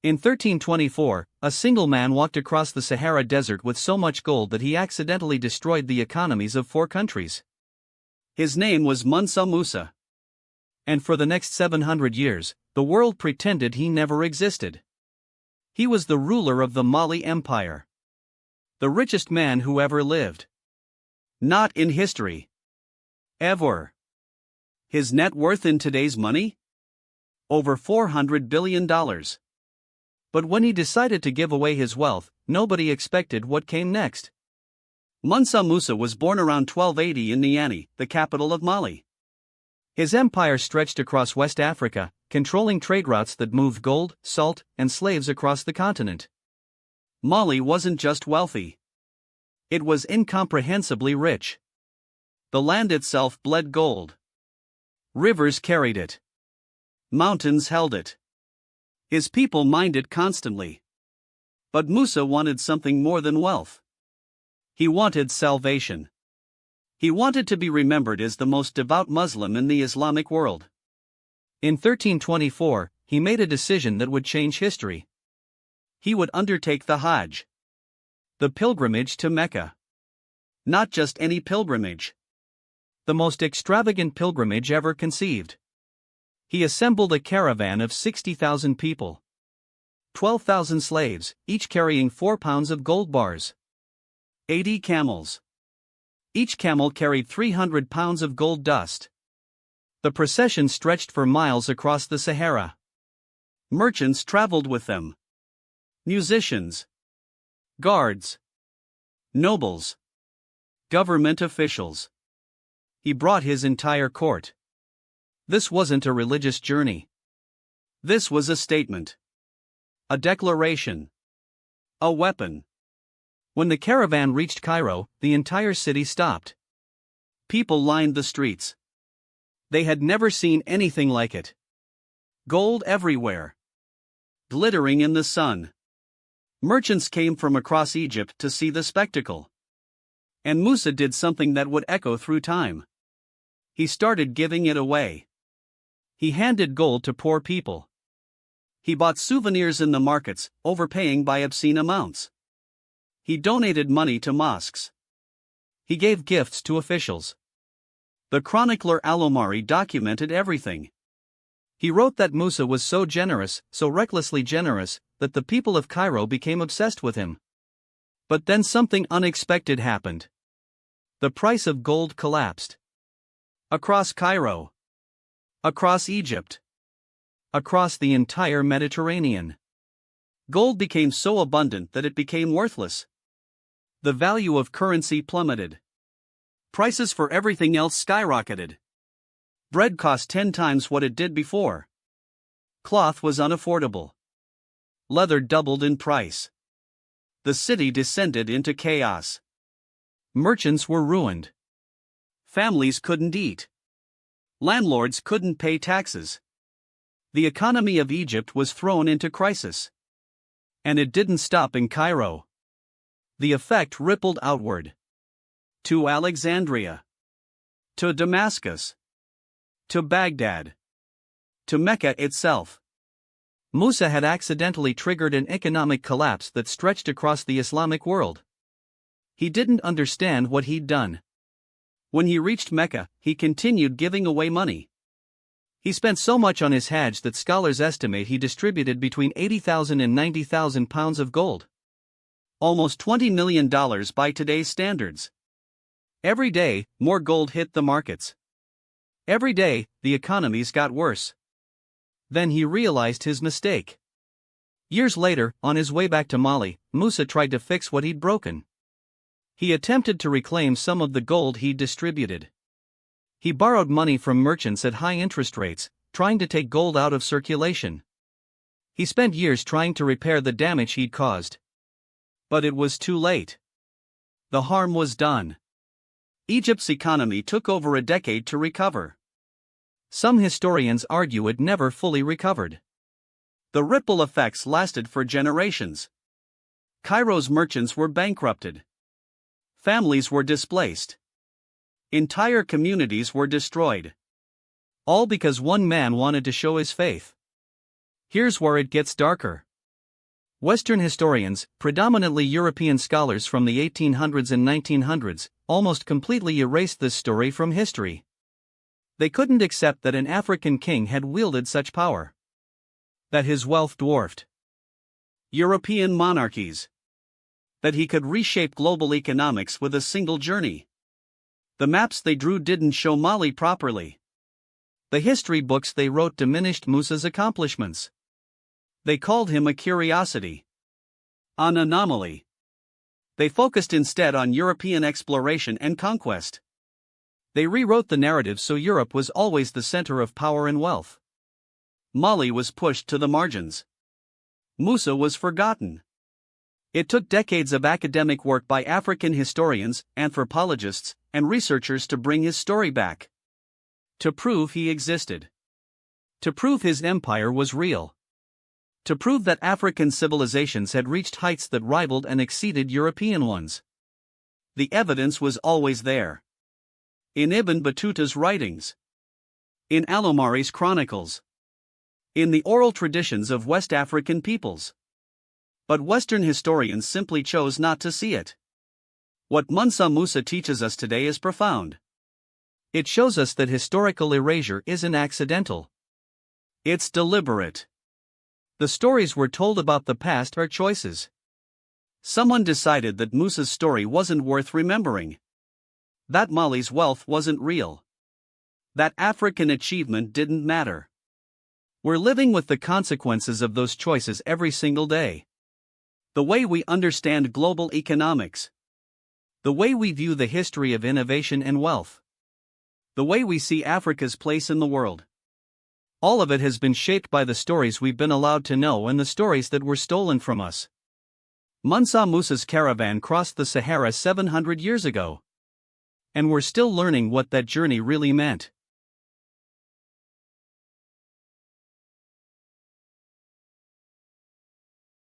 In 1324, a single man walked across the Sahara Desert with so much gold that he accidentally destroyed the economies of 4 countries. His name was Mansa Musa. And for the next 700 years, the world pretended he never existed. He was the ruler of the Mali Empire. The richest man who ever lived. Not in history. Ever. His net worth in today's money? Over $400 billion. But when he decided to give away his wealth, nobody expected what came next. Mansa Musa was born around 1280 in Niamey, the capital of Mali. His empire stretched across West Africa, controlling trade routes that moved gold, salt, and slaves across the continent. Mali wasn't just wealthy. It was incomprehensibly rich. The land itself bled gold. Rivers carried it. Mountains held it. His people mined it constantly. But Musa wanted something more than wealth. He wanted salvation. He wanted to be remembered as the most devout Muslim in the Islamic world. In 1324, he made a decision that would change history. He would undertake the Hajj. The pilgrimage to Mecca. Not just any pilgrimage. The most extravagant pilgrimage ever conceived. He assembled a caravan of 60,000 people. 12,000 slaves, each carrying 4 pounds of gold bars. 80 camels. Each camel carried 300 pounds of gold dust. The procession stretched for miles across the Sahara. Merchants traveled with them. Musicians. Guards. Nobles. Government officials. He brought his entire court. This wasn't a religious journey. This was a statement. A declaration. A weapon. When the caravan reached Cairo, the entire city stopped. People lined the streets. They had never seen anything like it. Gold everywhere. Glittering in the sun. Merchants came from across Egypt to see the spectacle. And Musa did something that would echo through time. He started giving it away. He handed gold to poor people. He bought souvenirs in the markets, overpaying by obscene amounts. He donated money to mosques. He gave gifts to officials. The chronicler Al-Omari documented everything. He wrote that Musa was so generous, so recklessly generous, that the people of Cairo became obsessed with him. But then something unexpected happened. The price of gold collapsed. Across Cairo. Across Egypt. Across the entire Mediterranean. Gold became so abundant that it became worthless. The value of currency plummeted. Prices for everything else skyrocketed. Bread cost 10 times what it did before. Cloth was unaffordable. Leather doubled in price. The city descended into chaos. Merchants were ruined. Families couldn't eat. Landlords couldn't pay taxes. The economy of Egypt was thrown into crisis. And it didn't stop in Cairo. The effect rippled outward. To Alexandria. To Damascus. To Baghdad. To Mecca itself. Musa had accidentally triggered an economic collapse that stretched across the Islamic world. He didn't understand what he'd done. When he reached Mecca, he continued giving away money. He spent so much on his Hajj that scholars estimate he distributed between 80,000 and 90,000 pounds of gold. Almost $20 million by today's standards. Every day, more gold hit the markets. Every day, the economies got worse. Then he realized his mistake. Years later, on his way back to Mali, Musa tried to fix what he'd broken. He attempted to reclaim some of the gold he'd distributed. He borrowed money from merchants at high interest rates, trying to take gold out of circulation. He spent years trying to repair the damage he'd caused. But it was too late. The harm was done. Egypt's economy took over a decade to recover. Some historians argue it never fully recovered. The ripple effects lasted for generations. Cairo's merchants were bankrupted. Families were displaced. Entire communities were destroyed. All because one man wanted to show his faith. Here's where it gets darker. Western historians, predominantly European scholars from the 1800s and 1900s, almost completely erased this story from history. They couldn't accept that an African king had wielded such power, that his wealth dwarfed European monarchies, that he could reshape global economics with a single journey. The maps they drew didn't show Mali properly. The history books they wrote diminished Musa's accomplishments. They called him a curiosity, an anomaly. They focused instead on European exploration and conquest. They rewrote the narrative so Europe was always the center of power and wealth. Mali was pushed to the margins. Musa was forgotten. It took decades of academic work by African historians, anthropologists, and researchers to bring his story back. To prove he existed. To prove his empire was real. To prove that African civilizations had reached heights that rivaled and exceeded European ones. The evidence was always there. In Ibn Battuta's writings. In Alomari's chronicles. In the oral traditions of West African peoples. But Western historians simply chose not to see it. What Mansa Musa teaches us today is profound. It shows us that historical erasure isn't accidental. It's deliberate. The stories we're told about the past are choices. Someone decided that Musa's story wasn't worth remembering. That Mali's wealth wasn't real. That African achievement didn't matter. We're living with the consequences of those choices every single day. The way we understand global economics. The way we view the history of innovation and wealth. The way we see Africa's place in the world. All of it has been shaped by the stories we've been allowed to know and the stories that were stolen from us. Mansa Musa's caravan crossed the Sahara 700 years ago. And we're still learning what that journey really meant.